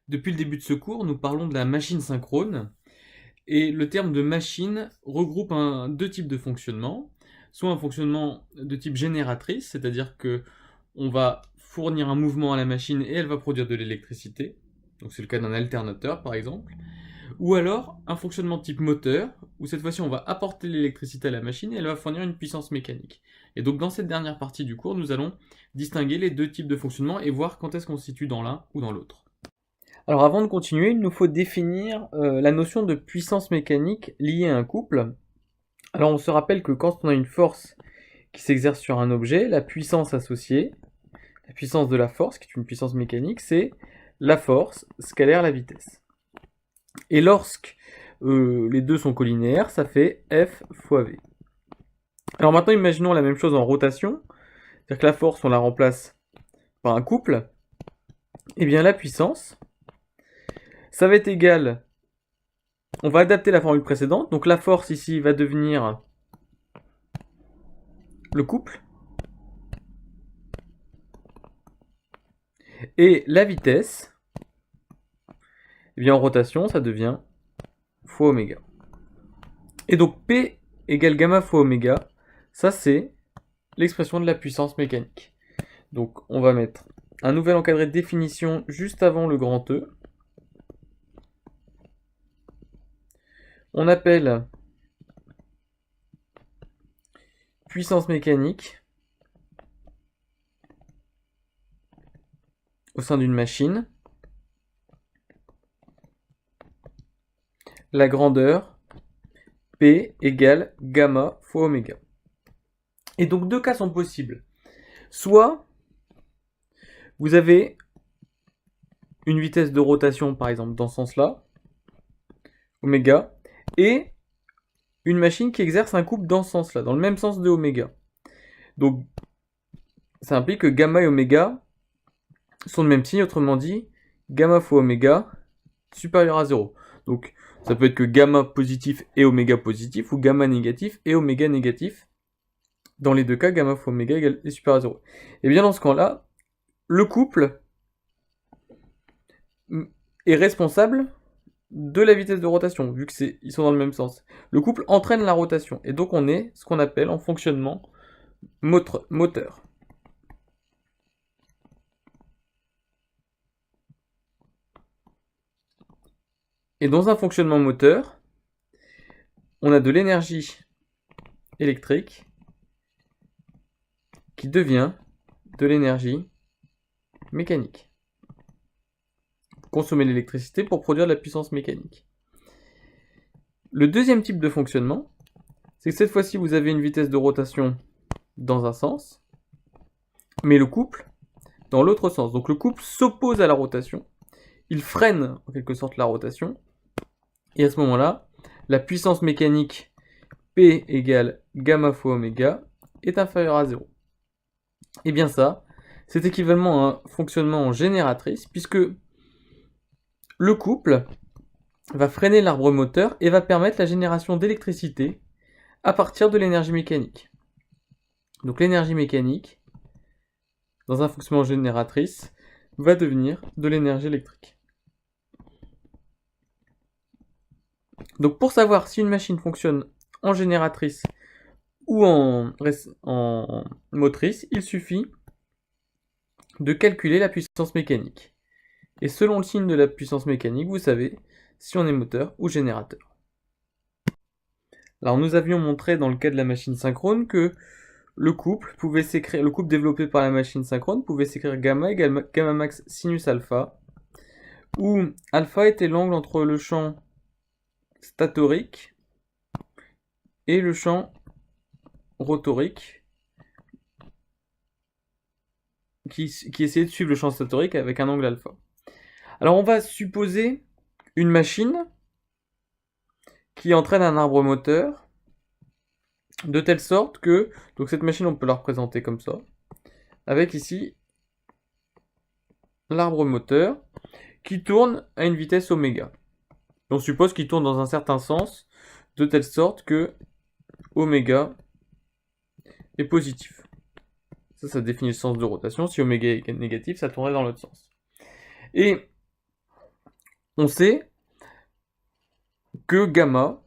Depuis le début de ce cours, nous parlons de la machine synchrone, et le terme de machine regroupe deux types de fonctionnement, soit un fonctionnement de type génératrice, c'est-à-dire que on va fournir un mouvement à la machine et elle va produire de l'électricité, donc c'est le cas d'un alternateur par exemple, ou alors un fonctionnement de type moteur, où cette fois-ci on va apporter l'électricité à la machine et elle va fournir une puissance mécanique. Et donc dans cette dernière partie du cours, nous allons distinguer les deux types de fonctionnement et voir quand est-ce qu'on se situe dans l'un ou dans l'autre. Alors avant de continuer, il nous faut définir la notion de puissance mécanique liée à un couple. Alors on se rappelle que quand on a une force qui s'exerce sur un objet, la puissance associée, la puissance de la force, qui est une puissance mécanique, c'est la force scalaire la vitesse. Et lorsque les deux sont collinéaires, ça fait F fois V. Alors maintenant imaginons la même chose en rotation, c'est-à-dire que la force on la remplace par un couple, et bien la puissance, ça va être égal. On va adapter la formule précédente, donc la force ici va devenir le couple, et la vitesse, eh bien en rotation, ça devient fois oméga. Et donc P égale gamma fois oméga, ça c'est l'expression de la puissance mécanique. Donc on va mettre un nouvel encadré de définition juste avant le grand E. On appelle puissance mécanique au sein d'une machine la grandeur P égale gamma fois oméga. Et donc deux cas sont possibles. Soit vous avez une vitesse de rotation par exemple dans ce sens-là, oméga, et une machine qui exerce un couple dans ce sens-là, dans le même sens de oméga. Donc ça implique que gamma et oméga sont de même signe, autrement dit, gamma fois oméga supérieur à 0. Donc ça peut être que gamma positif et oméga positif, ou gamma négatif et oméga négatif. Dans les deux cas, gamma fois oméga est supérieur à 0. Et bien dans ce cas-là, le couple est responsable de la vitesse de rotation, vu qu'ils sont dans le même sens. Le couple entraîne la rotation, et donc on est ce qu'on appelle en fonctionnement moteur. Et dans un fonctionnement moteur, on a de l'énergie électrique qui devient de l'énergie mécanique. Consommer l'électricité pour produire de la puissance mécanique. Le deuxième type de fonctionnement, c'est que cette fois-ci vous avez une vitesse de rotation dans un sens, mais le couple dans l'autre sens. Donc le couple s'oppose à la rotation, il freine en quelque sorte la rotation, et à ce moment-là, la puissance mécanique P égale gamma fois oméga est inférieure à 0. Et bien ça, c'est équivalent à un fonctionnement en génératrice, puisque le couple va freiner l'arbre moteur et va permettre la génération d'électricité à partir de l'énergie mécanique. Donc l'énergie mécanique, dans un fonctionnement génératrice, va devenir de l'énergie électrique. Donc pour savoir si une machine fonctionne en génératrice ou en motrice, il suffit de calculer la puissance mécanique. Et selon le signe de la puissance mécanique, vous savez si on est moteur ou générateur. Alors nous avions montré dans le cas de la machine synchrone que le couple développé par la machine synchrone pouvait s'écrire gamma égale gamma max sinus alpha, où alpha était l'angle entre le champ statorique et le champ rotorique qui essayait de suivre le champ statorique avec un angle alpha. Alors on va supposer une machine qui entraîne un arbre moteur de telle sorte que, donc cette machine on peut la représenter comme ça, avec ici l'arbre moteur qui tourne à une vitesse oméga. On suppose qu'il tourne dans un certain sens, de telle sorte que oméga est positif. Ça définit le sens de rotation. Si oméga est négatif, ça tournerait dans l'autre sens. Et on sait que gamma,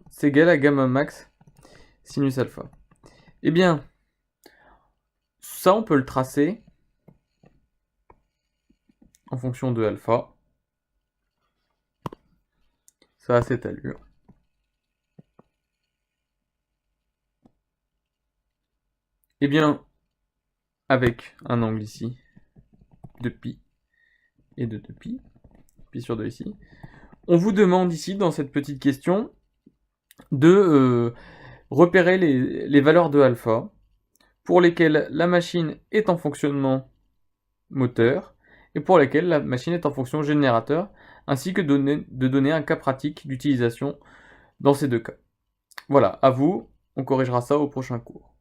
c'est égal à gamma max sinus alpha. Eh bien, ça, on peut le tracer en fonction de alpha. Ça a cette allure. Eh bien, avec un angle ici de pi et de 2pi, pi sur 2 ici, on vous demande ici, dans cette petite question, de repérer les valeurs de alpha pour lesquelles la machine est en fonctionnement moteur et pour lesquelles la machine est en fonction générateur, ainsi que de donner un cas pratique d'utilisation dans ces deux cas. Voilà, à vous, on corrigera ça au prochain cours.